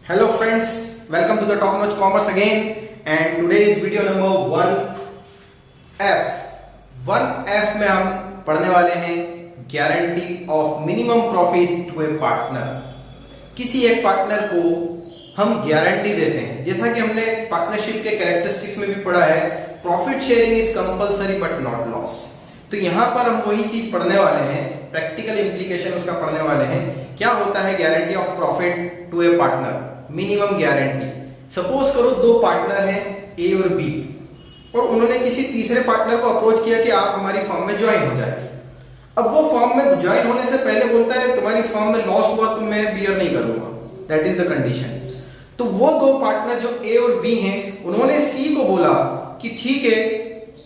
Hello friends, welcome to the Top Notch Commerce again and today is video number 1F. 1F में हम पढ़ने वाले हैं guarantee of minimum profit to a partner. किसी एक partner को हम गारंटी देते हैं, जैसा कि हमने पार्टनरशिप के कैरेक्टरिस्टिक्स में भी पढ़ा है, profit sharing is compulsory but not loss. तो यहाँ पर हम वही चीज पढ़ने वाले हैं, प्रैक्टिकल इंप्लीकेशन उसका पढ़ने वाले हैं। क्या होता है guarantee of profit to a partner, minimum guarantee. Suppose करो दो पार्टनर हैं ए और बी, और उन्होंने किसी तीसरे पार्टनर को अप्रोच किया कि आप हमारी फर्म में ज्वाइन हो जाए। अब वो फर्म में ज्वाइन होने से पहले बोलता है तुम्हारी फर्म में लॉस हुआ तो मैं बियर नहीं करूंगा, दैट इज द कंडीशन। तो वो दो पार्टनर जो ए और बी हैं, उन्होंने सी को बोला कि ठीक है,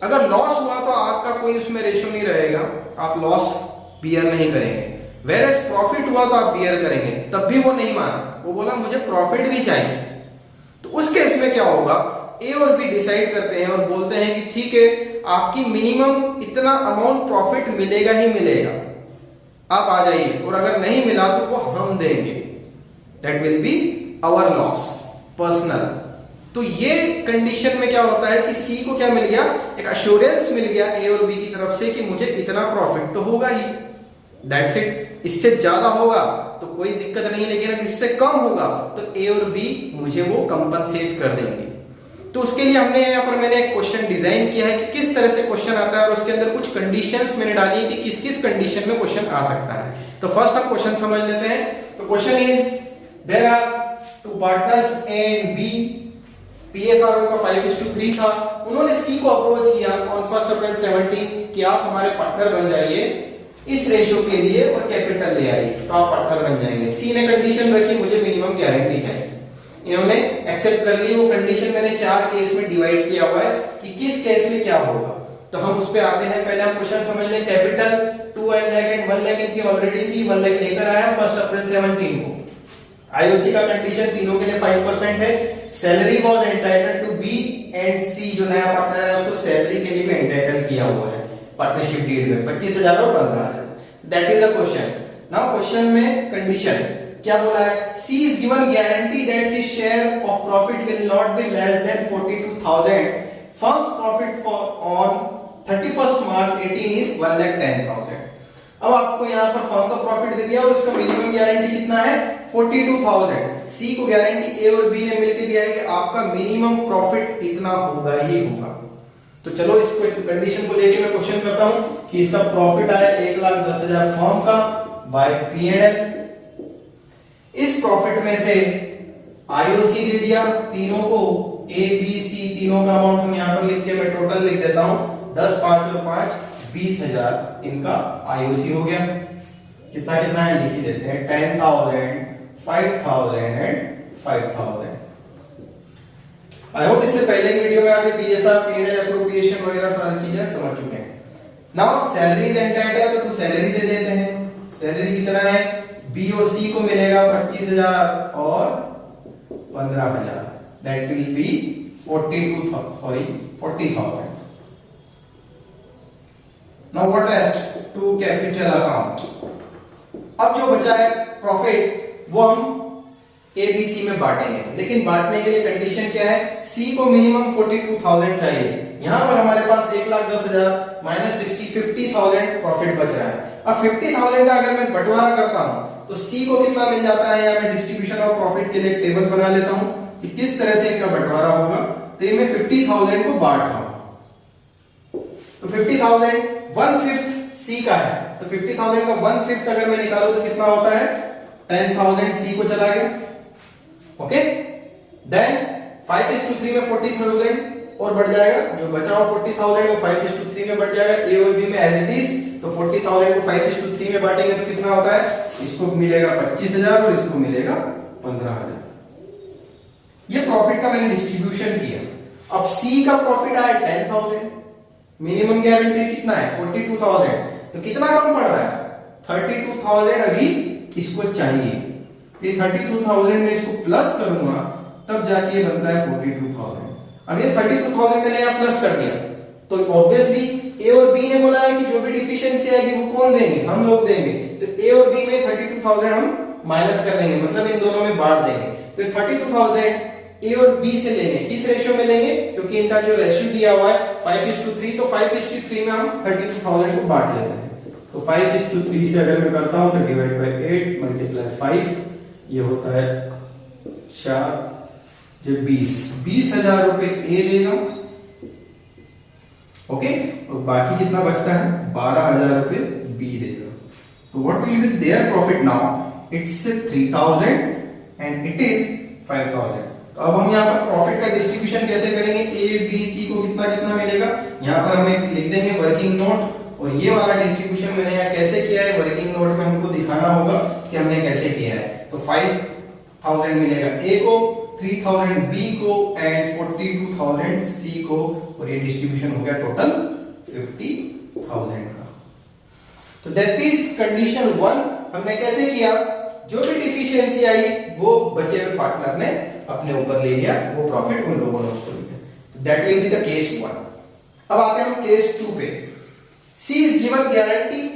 अगर लॉस हुआ तो आपका कोई उसमें रेशो नहीं रहेगा, आप लॉस बियर नहीं करेंगे, वेरएस प्रॉफिट हुआ तो आप बियर करेंगे। तब भी वो नहीं माना, वो बोला मुझे प्रॉफिट भी चाहिए। तो उस केस में क्या होगा, ए और बी डिसाइड करते हैं और बोलते हैं कि ठीक है, आपकी मिनिमम इतना अमाउंट प्रॉफिट मिलेगा ही मिलेगा, आप आ जाइए, और अगर नहीं मिला तो वो हम देंगे, that will be our loss personal. तो ये कंडीशन में क्या होता है कि सी को क्या मिल गया, एक अश्योरेंस मिल गया ए और बी की तरफ से कि मुझे इतना प्रॉफिट तो होगा ही, दैट्स इट। इससे ज्यादा होगा तो कोई दिक्कत नहीं, लेकिन अगर इससे कम होगा तो ए और बी मुझे वो कंपनसेट कर देंगे। तो उसके लिए हमने यहाँ पर मैंने एक क्वेश्चन डिजाइन किया है कि किस तरह से क्वेश्चन आता है, और उसके अंदर कुछ कंडीशंस मैंने डाली है कि किस किस कंडीशन में क्वेश्चन आ सकता है। तो फर्स्ट हम क्वेश्चन समझ लेते हैं। तो question is there are two partners A and B, PSR उनका 5:3 था। उन्होंने सी को अप्रोच किया ऑन 1 अप्रैल 17 कि आप हमारे पार्टनर बन जाइए इस रेशो के लिए और कैपिटल ले आइए, तो आप पार्टनर बन जाएंगे। सी ने कंडीशन रखी मुझे मिनिमम गारंटी चाहिए, इन्होंने एक्सेप्ट कर ली। वो कंडीशन मैंने 4 केस में डिवाइड किया हुआ है कि किस केस में क्या होगा। तो हम उस पे आते हैं। पहले हम क्वेश्चन समझ लें। कैपिटल 2 लाख एंड 1 लाख इनकी ऑलरेडी थी, 1 लाख लेकर आया 1 अप्रैल 17 को। आईओसी का कंडीशन तीनों के लिए 5% है। Salary was entitled to B and C, जो नया पार्टनर है उसको सैलरी के लिए भी एंटाइटल किया हुआ है पार्टनरशिप डीड में 25,000 और 15,000। That is the question. Now question में कंडीशन क्या बोला है, C is given guarantee that his share of profit will not be less than 42,000। Firm profit for on 31st March 18 is 1,10,000। अब आपको यहां पर फर्म का प्रॉफिट दे दिया और इसका मिनिमम गारंटी कितना है 42,000। सी को गारंटी ए और बी ने मिलकर दिया है कि आपका मिनिमम प्रॉफिट इतना होगा ही होगा। तो चलो इस कंडीशन को लेके मैं क्वेश्चन करता हूं कि इसका प्रॉफिट आया 1,10,000 फर्म का बाय पीएनएल। इस प्रॉफिट में से आईओसी दे दिया तीनों को, ए बी सी तीनों का अमाउंट हम यहां पर लिख के मैं टोटल लिख देता हूं, 10, 5 और 5 20,000 इनका आईओसी हो गया। कितना कितना है लिख ही देते हैं, 10,000, 5,000 एंड 5,000। आई होप इससे पहले की वीडियो में आपके पीएसआर, पीएनएल, एप्रोप्रिएशन वगैरह सारी चीजें समझ चुके हैं। नाउ सैलरी इज एंटाइटल्ड, तो सैलरी दे देते हैं। सैलरी कितना है, बी और सी को मिलेगा 25,000 और 15,000, that will be 40,000। Now what rest to capital account. अब जो बचा है प्रॉफिट वो हम ए बी सी में बांटेंगे, लेकिन बांटने के लिए कंडीशन क्या है, सी को मिनिमम 42,000 चाहिए। यहां पर हमारे पास 1,10,000 माइनस 50,000 प्रॉफिट बच रहा है। अब 50,000 का अगर मैं बंटवारा करता हूं तो सी को कितना मिल जाता है, या मैं डिस्ट्रीब्यूशन ऑफ प्रॉफिट के लिए एक टेबल बना लेता हूं कि किस तरह से इनका बंटवारा होगा। तो ये मैं 50,000 को बांट रहा हूं, तो 50,000 1/5 सी का है, तो 50,000 का 1/5 अगर मैं निकालूं तो कितना होता है, 10,000 सी को चला गया। ओके, देन 5:3 में 40,000 और बढ़ जाएगा, जो बचा हुआ 40,000 वो 5:3 में बढ़ जाएगा ए और बी में एज इट इज। तो 40,000 को 5:3 में बांटेंगे तो कितना होता है, इसको मिलेगा 25,000 और इसको मिलेगा 15,000। ये प्रॉफिट का मैंने डिस्ट्रीब्यूशन किया। अब सी का प्रॉफिट आया 10,000, मिनिमम गारंटी कितना है 42,000, तो कितना कम पड़ रहा है 32,000 अभी इसको चाहिए। ये 32,000 में इसको प्लस करूंगा तब जाके ये बनता है 42,000। अब ये 32,000 मैंने यहां प्लस कर दिया, तो ऑब्वियसली ए और बी ने बोला है कि जो भी डिफिशियंसी आएगी वो कौन देंगे, हम लोग देंगे। तो ए और बी में 32,000 हम माइनस कर देंगे, मतलब इन दोनों में बांट देंगे। तो 32,000 ए और बी से लेंगे, किस रेशियो में लेंगे, क्योंकि इनका जो रेशियो दिया हुआ है 5:3, तो 5:3 में हम 32,000 को बांट लेते हैं। तो 5:3 से अगर मैं करता हूं तो डिवाइड बाय 8 मल्टीप्लाई 5, ये होता है 4 जो 20,000 रुपए ए देगा। ओके, और बाकी कितना बचता है, 12,000 रुपए बी देगा। तो what will be their profit now, it's 3,000 and it is 5,000। तो अब हम यहाँ पर प्रॉफिट का डिस्ट्रीब्यूशन कैसे करेंगे, ए बी सी को कितना कितना मिलेगा, यहाँ पर हमें लिख देंगे वर्किंग नोट, और ये वाला डिस्ट्रीब्यूशन मैंने यहाँ कैसे किया है, वर्किंग नोट में हमको दिखाना होगा कि हमने कैसे किया है। तो 5,000 मिलेगा ए को, 3,000 बी को एंड 42,000 सी को, और ये डिस्ट्रीब्यूशन हो गया टोटल 50,000 का। तो दैट इज कंडीशन 1। हमने कैसे किया, जो भी डिफिशियंसी आई वो बचे हुए पार्टनर ने अपने ऊपर ले लिया, वो प्रॉफिट उन लोगों ने उसको लिया। तो that will be the case 1। अब आते हैं हम केस 2 पे। C is given guarantee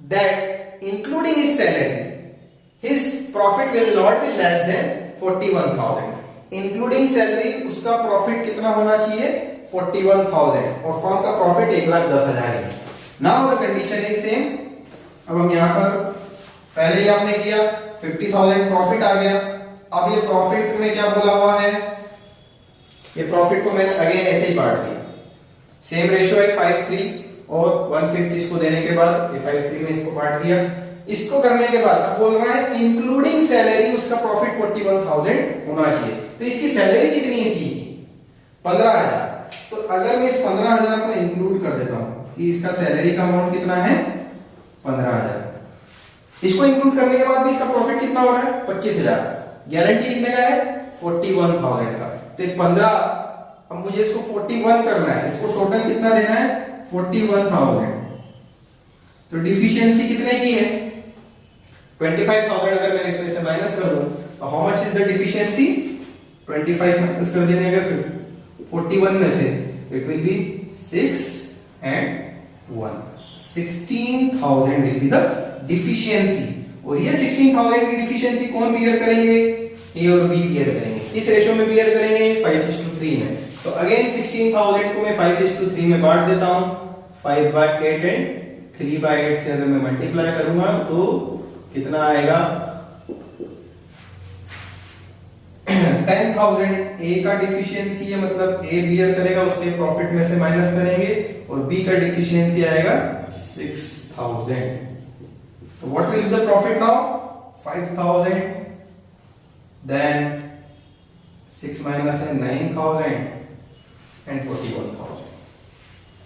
that including his salary, his profit will not be less than 41,000. Including salary उसका प्रॉफिट कितना होना चाहिए, 41,000, और फर्म का प्रॉफिट 1,10,000 है। Now the condition is same। अब हम यहाँ पर पहले ही आपने किया 50,000 प्रॉफिट आ गया। अब ये प्रॉफिट में क्या बोला हुआ है, ये प्रॉफिट को मैंने अगेन ऐसे ही बांट दिया, सेम रेशियो है 5:3, और 150 इसको देने के बाद ये 5:3 में इसको बांट दिया। इसको करने के बाद अब बोल रहा है इंक्लूडिंग सैलरी उसका प्रॉफिट 41,000 होना चाहिए। तो इसकी सैलरी कितनी है सी की, 15,000। तो अगर मैं इस 15,000 को इंक्लूड कर देता हूं कि इसका सैलरी का अमाउंट कितना है 15,000, इसको इंक्लूड करने के बाद भी इसका प्रॉफिट कितना हो रहा है 25,000, गारंटी कितने का है 41,000 का। तो 15, अब मुझे इसको 41 करना है, इसको टोटल कितना देना है 41,000। तो डिफिशियंसी कितने की है 25,000। अगर मैं इसमें से माइनस कर दूं तो how much is the deficiency, 25 minus कर देने अगर 41 में से, it will B 6 and 1, 16,000 will be the deficiency. और ये 16,000 की डिफिशियंसी कौन बियर करेंगे, ए और बी बियर करेंगे। इस रेशियो में बियर करेंगे 5:3 में। तो अगेन 16,000 को मैं 5:3 में बांट देता हूं, 5/8 एंड 3/8 से अगर मैं मल्टीप्लाई करूंगा तो कितना आएगा 10,000 ए का डिफिशियंसी है, मतलब ए बियर करेगा, उसके प्रॉफिट में से माइनस करेंगे, और बी का डिफिशियंसी आएगा 6,000। तो what will be the profit now 5,000, then 6 minus है 9,000 एंड 41,000।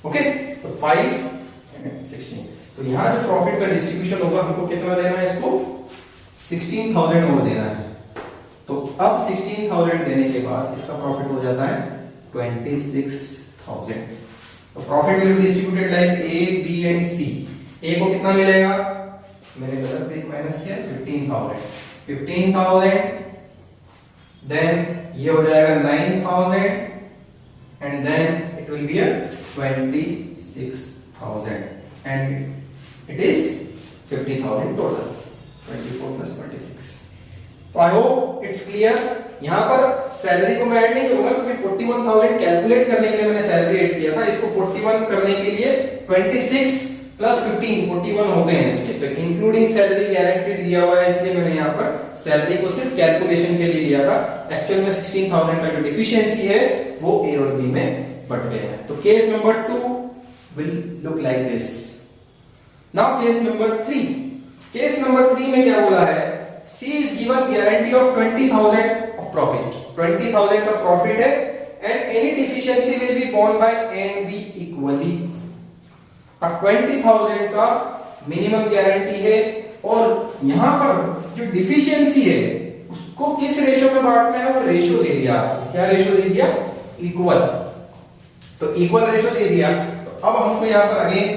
ओके, तो 5 एंड 16। तो यहां जो प्रॉफिट का डिस्ट्रीब्यूशन होगा हमको कितना देना है, इसको 16,000 और देना है। तो अब 16,000 देने के बाद इसका प्रॉफिट हो जाता है 26,000। तो profit will be distributed like A B and C. A को कितना मिलेगा, मैंने गलत पे माइनस किया 15,000, देन ये हो जाएगा 9,000 and then it will be 26,000 and it is 50,000 total, 24 + 26। तो आई होप इट्स क्लियर। यहां पर सैलरी को मैं ऐड नहीं करूंगा क्योंकि 41,000 कैलकुलेट करने के लिए मैंने सैलरी ऐड किया था। इसको 41 करने के लिए 26 + 15 41 हो गए हैं इसके। तो इंक्लूडिंग सैलरी गारंटीड दिया हुआ है, इसलिए मैंने यहां पर सैलरी को सिर्फ कैलकुलेशन के लिए लिया था। एक्चुअल में 16,000 का जो डिफिशियंसी है वो ए और बी में बट गया है। तो case number 2 will look like this. Now case number 3। Case number 3 में क्या बोला है, C is given guarantee of 20,000 of profit, 20,000 का प्रॉफिट है and any deficiency will be borne by A and B equally। अब 20,000 का मिनिमम गारंटी है, और यहां पर जो डिफिशियंसी है उसको किस रेशियो में बांटना है, वो रेशियो दे दिया आपको। क्या रेशियो दे दिया, इक्वल। तो इक्वल रेशियो दे दिया। तो अब हमको यहां पर अगेन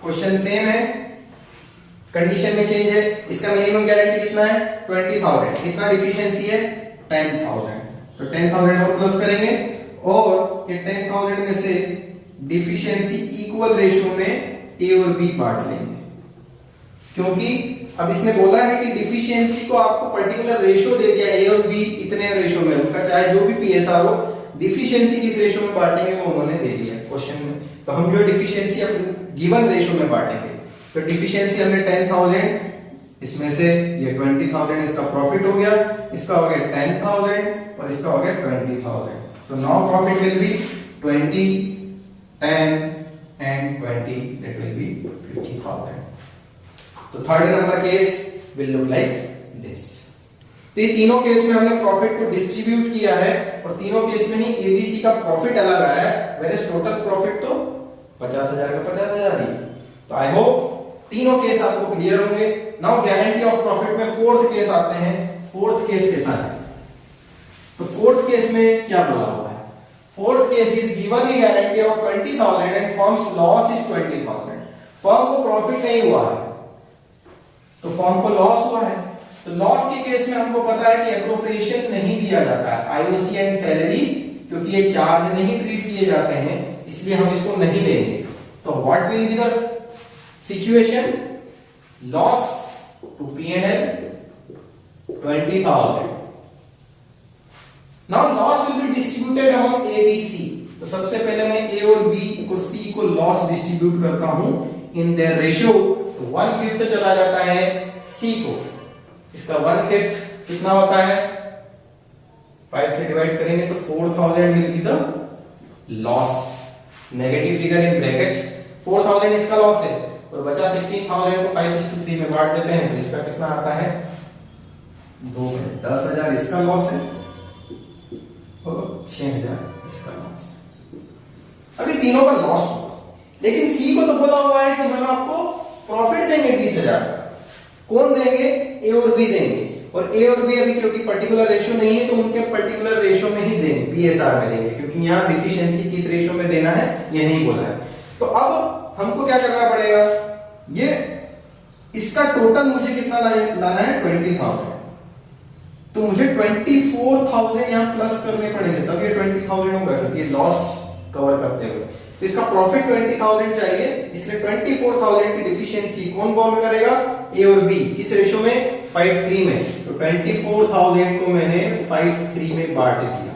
क्वेश्चन सेम है, कंडीशन में चेंज है। इसका मिनिमम गारंटी कितना है 20,000, कितना डिफिशियंसी है 10,000। तो 10,000 और प्लस करेंगे, और ये 10,000 में से डिफिशियंसी इक्वल रेशियो में ए और बी बांट लेंगे, क्योंकि अब इसने बोला है कि डिफिशियंसी को आपको पर्टिकुलर रेशो दे दिया, ए और बी इतने रेशो में, उनका चाहे जो भी पीएसआर हो, डिफिशियंसी किस रेशो में बांटेंगे वो उन्होंने दे दिया क्वेश्चन में। तो हम जो डिफिशियंसी अपने गिवन रेशो में बांटेंगे। तो डिफिशियंसी हमने 10,000, इसमें से ये 20,000 इसका प्रॉफिट हो गया, इसका हो गया 10,000 और इसका हो गया 20,000। तो now profit will B 20, 10 and 20, that will be 50,000. तो third number case will look like this. तो ये तीनों केस में हमने प्रॉफिट को डिस्ट्रीब्यूट किया है और तीनों केस में ही एबीसी का प्रॉफिट अलग आया है, वेयर टोटल प्रॉफिट तो 50,000 का 50,000 ही। तो आई होप तीनों केस आपको क्लियर होंगे। नाउ गारंटी ऑफ प्रॉफिट में फोर्थ केस आते हैं। फोर्थ केस कैसा है? तो फोर्थ केस में क्या बोला हुआ है? Fourth case is given A guarantee of 20,000 and firms loss is 20,000। Firm को प्रॉफिट नहीं हुआ है तो फर्म को लॉस हुआ है। तो लॉस के केस में हमको पता है कि एप्रोप्रिएशन नहीं दिया जाता है, आईओसी एंड सैलरी, क्योंकि ये चार्ज नहीं ट्रीट किए जाते हैं, इसलिए हम इसको नहीं देंगे। तो what will be the situation? Loss to P&L 20,000। Now loss will be distributed among A, B, C। तो सबसे पहले मैं A और B को C को लॉस डिस्ट्रीब्यूट करता हूं इन देयर रेशियो। तो 1/5 चला जाता है C को, इसका 1/5 कितना होता है? 5 से डिवाइड करेंगे तो 4,000 will be the loss. Negative figure in bracket, 4,000 इसका लॉस है और बचा 16,000 को 5:3 में बांट देते हैं तो इसका कितना आता है? 2 में 10,000 इसका लॉस है और 6,000 इसका लॉस। अभी तीनों का लॉस होगा, लेकिन सी को तो बोला हुआ है कि हम आपको प्रॉफिट देंगे 20,000। कौन देंगे? ए और बी देंगे, और ए और बी अभी क्योंकि पर्टिकुलर रेशियो नहीं है तो उनके पर्टिकुलर रेशियो में ही देंगे, पीएसआर में देंगे, क्योंकि यहाँ डिफिशियंसी किस रेशियो में देना है ये नहीं बोला है। तो अब हमको क्या करना पड़ेगा? ये इसका टोटल मुझे कितना लाना है? 20,000। तो मुझे 24,000 यहाँ प्लस करने पड़ेंगे तब ये 20,000 होगा, क्योंकि लॉस कवर करते हुए। तो इसका प्रॉफिट 20,000 चाहिए, इसलिए 24,000 की डिफिशियंसी कौन बॉर्न करेगा? ए और बी। किस रेशो में? 5:3 में। तो 24,000 को मैंने 5:3 में बांट दिया।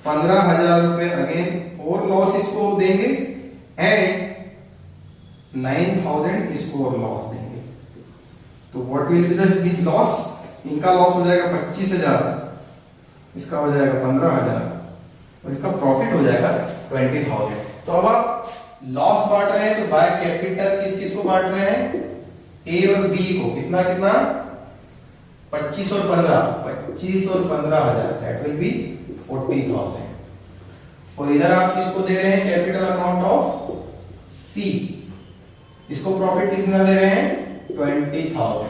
15,000 रुपए अगेन और लॉस इसको देंगे एंड 9,000 इसको और लॉस देंगे। तो what will B this loss? इनका लॉस हो जाएगा 25,000, इसका हो जाएगा 15,000 और इसका प्रॉफिट हो जाएगा 20,000। तो अब आप लॉस बांट रहे हैं तो बाय कैपिटल किस किस को बांट रहे हैं? ए और बी को। कितना कितना? 25 और 15, 25 और 15,000, दैट विल बी 40,000। और इधर आप किसको दे रहे हैं? कैपिटल अकाउंट ऑफ सी। इसको प्रॉफिट कितना दे रहे हैं? 20,000।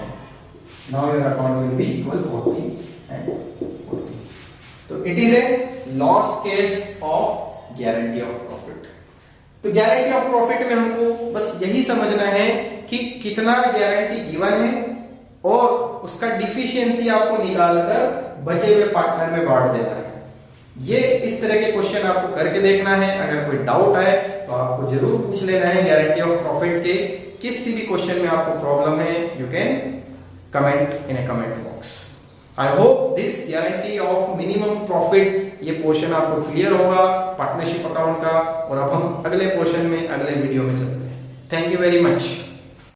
Now your account will be equal 40 and 40। तो it is a loss case of guarantee of profit. तो गारंटी ऑफ प्रॉफिट में हमको बस यही समझना है कि कितना गारंटी गिवन है और उसका डिफिशियंसी आपको निकालकर बचे हुए पार्टनर में बांट देना है। ये इस तरह के क्वेश्चन आपको करके देखना है। अगर कोई डाउट आए तो आपको जरूर पूछ लेना है गारंटी ऑफ प्रॉफिट के किसी भी क्वेश्चन में आपको प्रॉब्लम है, you can comment in A comment box. I hope this guarantee of minimum profit ये पोर्शन आपको क्लियर होगा पार्टनरशिप अकाउंट का। और अब हम अगले पोर्शन में अगले वीडियो में चलते हैं। Thank you very much.